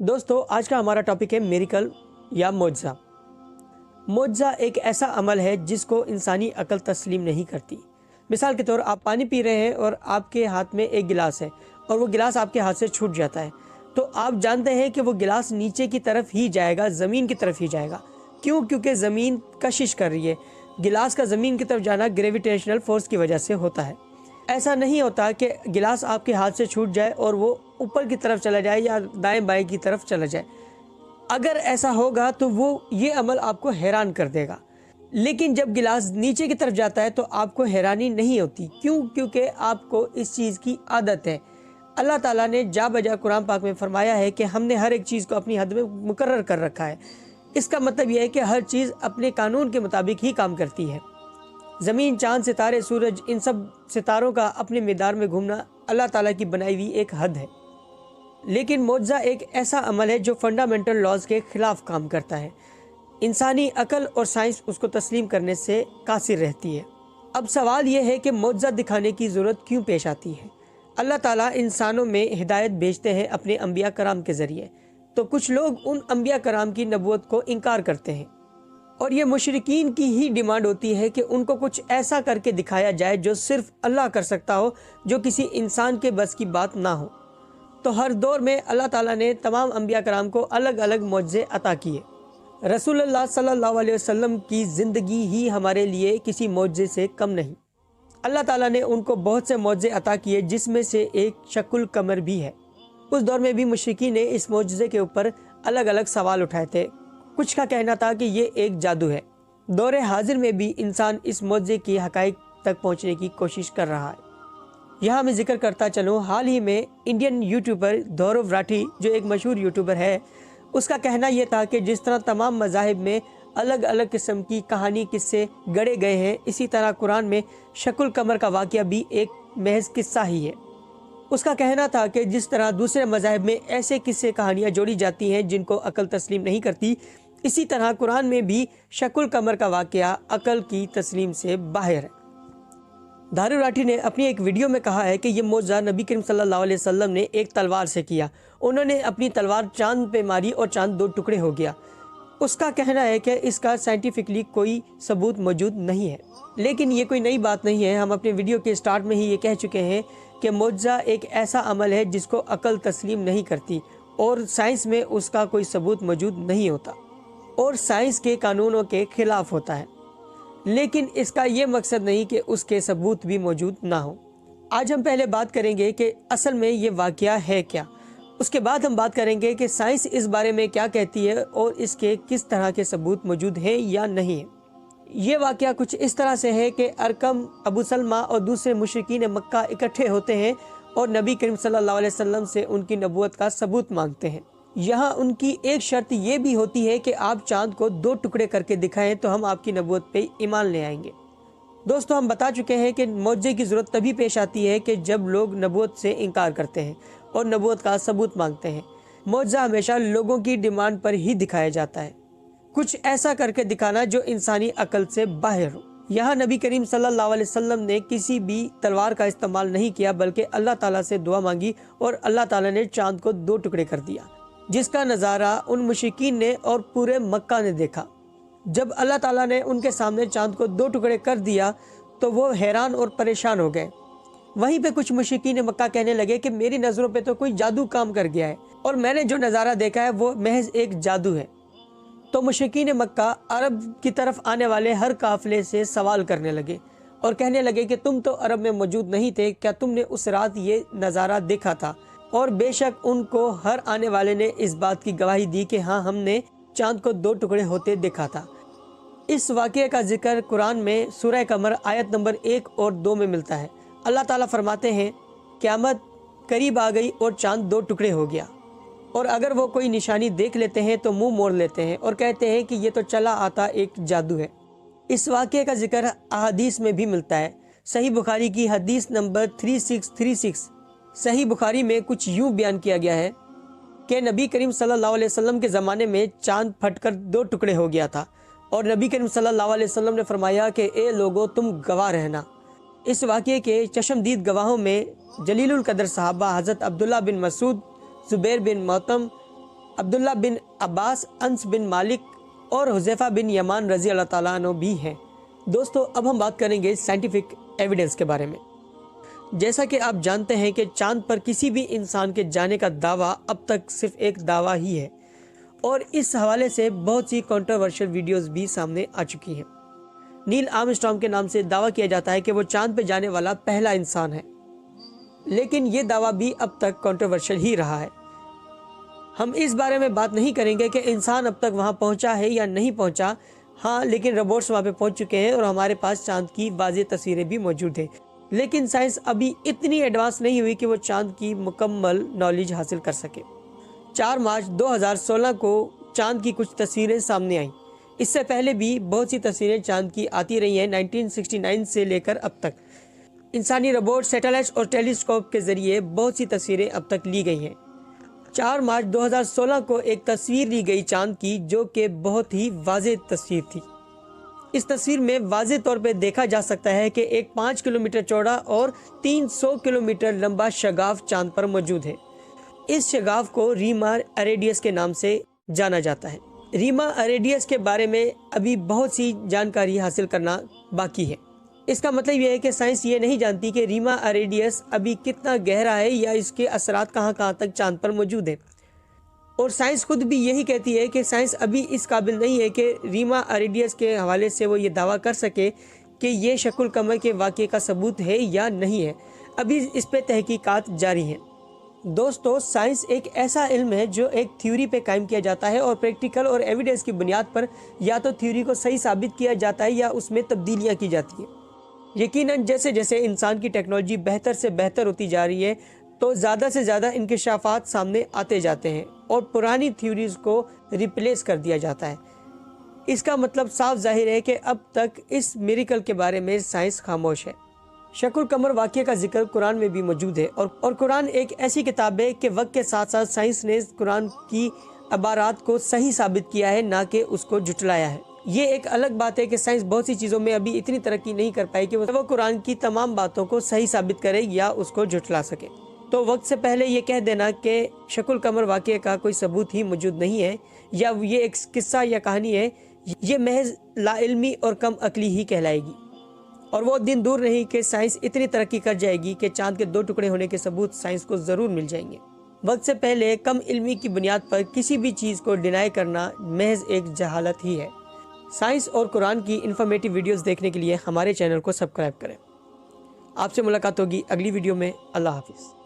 दोस्तों, आज का हमारा टॉपिक है मिरेकल या मुआजिज़ा। मुआजिज़ा एक ऐसा अमल है जिसको इंसानी अकल तस्लीम नहीं करती। मिसाल के तौर आप पानी पी रहे हैं और आपके हाथ में एक गिलास है और वो गिलास आपके हाथ से छूट जाता है, तो आप जानते हैं कि वो गिलास नीचे की तरफ ही जाएगा, ज़मीन की तरफ ही जाएगा। क्यों? क्योंकि ज़मीन कशिश कर रही है। गिलास का ज़मीन की तरफ जाना ग्रेविटेशनल फोर्स की वजह से होता है। ऐसा नहीं होता कि गिलास आपके हाथ से छूट जाए और वो ऊपर की तरफ चला जाए या दाएं बाएं की तरफ चला जाए। अगर ऐसा होगा तो वो ये अमल आपको हैरान कर देगा। लेकिन जब गिलास नीचे की तरफ जाता है तो आपको हैरानी नहीं होती। क्यों? क्योंकि आपको इस चीज़ की आदत है। अल्लाह ताला ने जा बजा कुरान पाक में फरमाया है कि हमने हर एक चीज़ को अपनी हद में मुकर्रर कर रखा है। इसका मतलब यह है कि हर चीज़ अपने कानून के मुताबिक ही काम करती है। ज़मीन, चाँद, सितारे, सूरज, इन सब सितारों का अपने मिदार में घूमना अल्लाह ताला की बनाई हुई एक हद है। लेकिन मुआजिज़ा एक ऐसा अमल है जो फंडामेंटल लॉज के खिलाफ काम करता है। इंसानी अकल और साइंस उसको तस्लीम करने से कासिर रहती है। अब सवाल यह है कि मुआजिज़ा दिखाने की ज़रूरत क्यों पेश आती है? अल्लाह ताला इंसानों में हिदायत भेजते हैं अपने अंबिया कराम के ज़रिए, तो कुछ लोग उन अंबिया कराम की नबूवत को इनकार करते हैं और ये मुशरिकीन की ही डिमांड होती है कि उनको कुछ ऐसा करके दिखाया जाए जो सिर्फ अल्लाह कर सकता हो, जो किसी इंसान के बस की बात ना हो। तो हर दौर में अल्लाह ताला ने तमाम अंबिया कराम को अलग अलग मुआजिज़े अता किए। रसूलुल्लाह सल्लल्लाहु अलैहि वसल्लम की ज़िंदगी ही हमारे लिए किसी मुआजिज़े से कम नहीं। अल्लाह ताला ने उनको बहुत से मुआजिज़े अता किए, जिसमें से एक शक्ल कमर भी है। उस दौर में भी मुशरिकीन ने इस मुआजिज़े के ऊपर अलग अलग सवाल उठाए थे। कुछ का कहना था कि ये एक जादू है। दौरे हाजिर में भी इंसान इस मुआजिज़े की हक़ाइक़ तक पहुँचने की कोशिश कर रहा है। यहाँ मैं जिक्र करता चलूँ, हाल ही में इंडियन यूट्यूबर धौरव राठी, जो एक मशहूर यूट्यूबर है, उसका कहना यह था कि जिस तरह तमाम मज़ाहिब में अलग अलग किस्म की कहानी किस्से गढ़े गए हैं, इसी तरह कुरान में शक्ल कमर का वाक़या भी एक महज किस्सा ही है। उसका कहना था कि जिस तरह दूसरे मज़ाहिब में ऐसे किस्से कहानियाँ जोड़ी जाती हैं जिनको अकल तस्लीम नहीं करती, इसी तरह कुरान में भी शक्ल कमर का वाक़या अकल की तस्लीम से बाहर है। धौरव राठी ने अपनी एक वीडियो में कहा है कि ये मुआजिज़ा नबी करीम सल्लल्लाहु अलैहि वसल्लम ने एक तलवार से किया। उन्होंने अपनी तलवार चांद पे मारी और चांद दो टुकड़े हो गया। उसका कहना है कि इसका साइंटिफिकली कोई सबूत मौजूद नहीं है। लेकिन ये कोई नई बात नहीं है। हम अपने वीडियो के स्टार्ट में ही ये कह चुके हैं कि मुआजिज़ा एक ऐसा अमल है जिसको अकल तस्लीम नहीं करती और साइंस में उसका कोई सबूत मौजूद नहीं होता और साइंस के कानूनों के खिलाफ होता है। लेकिन इसका ये मकसद नहीं कि उसके सबूत भी मौजूद ना हो। आज हम पहले बात करेंगे कि असल में ये वाक़या है क्या। उसके बाद हम बात करेंगे कि साइंस इस बारे में क्या कहती है और इसके किस तरह के सबूत मौजूद हैं या नहीं है। ये वाक़या कुछ इस तरह से है कि अरकम, अबू सलमा और दूसरे मुशरिकीन मक्का इकट्ठे होते हैं और नबी करीम सल्लल्लाहु अलैहि वसल्लम से उनकी नबूवत का सबूत मांगते हैं। यहाँ उनकी एक शर्त ये भी होती है कि आप चांद को दो टुकड़े करके दिखाएं तो हम आपकी नबूवत पे ईमान ले आएंगे। दोस्तों, हम बता चुके हैं कि मुआजिज़े की ज़रूरत तभी पेश आती है कि जब लोग नबूवत से इनकार करते हैं और नबूवत का सबूत मांगते हैं। मुआजिज़ा हमेशा लोगों की डिमांड पर ही दिखाया जाता है, कुछ ऐसा करके दिखाना जो इंसानी अकल से बाहर हो। यहाँ नबी करीम सल्लल्लाहु अलैहि वसल्लम ने किसी भी तलवार का इस्तेमाल नहीं किया, बल्कि अल्लाह ताला से दुआ मांगी और अल्लाह ताला ने चांद को दो टुकड़े कर दिया, जिसका नज़ारा उन मुशरिकीन ने और पूरे मक्का ने देखा। जब अल्लाह ताला ने उनके सामने चांद को दो टुकड़े कर दिया तो वो हैरान और परेशान हो गए। वहीं पे कुछ मुशरिकीन मक्का कहने लगे कि मेरी नज़रों पे तो कोई जादू काम कर गया है और मैंने जो नज़ारा देखा है वो महज एक जादू है। तो मुशरिकीन मक्का अरब की तरफ आने वाले हर काफिले से सवाल करने लगे और कहने लगे कि तुम तो अरब में मौजूद नहीं थे, क्या तुमने उस रात ये नज़ारा देखा था? और बेशक उनको हर आने वाले ने इस बात की गवाही दी कि हाँ, हमने चांद को दो टुकड़े होते देखा था। इस वाक़ये का जिक्र कुरान में सूरह कमर आयत नंबर 1 और 2 में मिलता है। अल्लाह ताला फरमाते हैं, क़यामत करीब आ गई और चांद दो टुकड़े हो गया, और अगर वो कोई निशानी देख लेते हैं तो मुंह मोड़ लेते हैं और कहते हैं कि ये तो चला आता एक जादू है। इस वाक़ये का जिक्र अहादीस में भी मिलता है। सही बुखारी की हदीस नंबर 3636, सही बुखारी में कुछ यूँ बयान किया गया है कि नबी करीम सल्लल्लाहु अलैहि वसल्लम के ज़माने में चांद फटकर दो टुकड़े हो गया था और नबी करीम सल्लल्लाहु अलैहि वसल्लम ने फरमाया कि ए लोगो, तुम गवाह रहना। इस वाक़ये के चश्मदीद गवाहों में जलीलुल कदर सहाबा हज़रत अब्दुल्ला बिन मसूद, ज़ुबैर बिन मौतम, अब्दुल्ला बिन अब्बास, अनस बिन मालिक और हुज़ैफा बिन यमान रज़ी अल्लाह ताला अन्हु भी हैं। दोस्तों, अब हम बात करेंगे साइंटिफिक एविडेंस के बारे में। जैसा कि आप जानते हैं कि चांद पर किसी भी इंसान के जाने का दावा अब तक सिर्फ एक दावा ही है और इस हवाले से बहुत सी कंट्रोवर्शियल वीडियोस भी सामने आ चुकी हैं। नील आर्मस्ट्रॉन्ग के नाम से दावा किया जाता है कि वो चांद पर जाने वाला पहला इंसान है, लेकिन ये दावा भी अब तक कंट्रोवर्शियल ही रहा है। हम इस बारे में बात नहीं करेंगे कि इंसान अब तक वहाँ पहुँचा है या नहीं पहुँचा। हाँ, लेकिन रोबोट्स वहाँ पे पहुँच चुके हैं और हमारे पास चांद की वाज़ेह तस्वीरें भी मौजूद हैं। लेकिन साइंस अभी इतनी एडवांस नहीं हुई कि वो चांद की मुकम्मल नॉलेज हासिल कर सके। 4 मार्च 2016 को चांद की कुछ तस्वीरें सामने आईं। इससे पहले भी बहुत सी तस्वीरें चांद की आती रही हैं। 1969 से लेकर अब तक इंसानी रोबोट, सैटेलाइट्स और टेलीस्कोप के ज़रिए बहुत सी तस्वीरें अब तक ली गई हैं। 4 मार्च 2016 को एक तस्वीर ली गई चांद की, जो कि बहुत ही वाज़ेह तस्वीर थी। इस तस्वीर में वाज़ेह तौर पे देखा जा सकता है कि एक 5 किलोमीटर चौड़ा और 300 किलोमीटर लंबा शगाफ चांद पर मौजूद है। इस शगाफ को रीमा अरेडियस के नाम से जाना जाता है। रीमा अरेडियस के बारे में अभी बहुत सी जानकारी हासिल करना बाकी है। इसका मतलब यह है कि साइंस ये नहीं जानती कि रीमा अरेडियस अभी कितना गहरा है या इसके असरात कहाँ कहाँ तक चांद पर मौजूद है। और साइंस खुद भी यही कहती है कि साइंस अभी इस काबिल नहीं है कि रीमा अरेडियस के हवाले से वो ये दावा कर सके कि ये शकुल कमर के वाक़े का सबूत है या नहीं है। अभी इस पे तहकीकात जारी हैं। दोस्तों, साइंस एक ऐसा इल्म है जो एक थ्योरी पे कायम किया जाता है और प्रैक्टिकल और एविडेंस की बुनियाद पर या तो थ्योरी को सही साबित किया जाता है या उसमें तब्दीलियाँ की जाती हैं। यकीनन जैसे जैसे इंसान की टेक्नोलॉजी बेहतर से बेहतर होती जा रही है तो ज़्यादा से ज़्यादा इंकशाफात सामने आते जाते हैं और पुरानी थ्योरीज को रिप्लेस कर दिया जाता है। इसका मतलब साफ जाहिर है कि अब तक इस मिरेकल के बारे में साइंस खामोश है। शकुल कमर वाक़े का जिक्र कुरान में भी मौजूद है और कुरान एक ऐसी किताब है कि वक्त के साथ साथ साइंस ने कुरान की अबारात को सही साबित किया है, ना कि उसको झुटलाया है। ये एक अलग बात है कि साइंस बहुत सी चीज़ों में अभी इतनी तरक्की नहीं कर पाई कि वो कुरान की तमाम बातों को सही साबित करे या उसको झुटला सके। तो वक्त से पहले ये कह देना कि शकुल कमर वाक़े का कोई सबूत ही मौजूद नहीं है या ये एक किस्सा या कहानी है, ये महज लाइल्मी और कम अक्ली ही कहलाएगी। और वो दिन दूर नहीं कि साइंस इतनी तरक्की कर जाएगी कि चांद के 2 टुकड़े होने के सबूत साइंस को ज़रूर मिल जाएंगे। वक्त से पहले कम इल्मी की बुनियाद पर किसी भी चीज़ को डिनाई करना महज एक जहालत ही है। साइंस और कुरान की इन्फॉर्मेटिव वीडियोस देखने के लिए हमारे चैनल को सब्सक्राइब करें। आपसे मुलाकात होगी अगली वीडियो में। अल्लाह हाफिज़।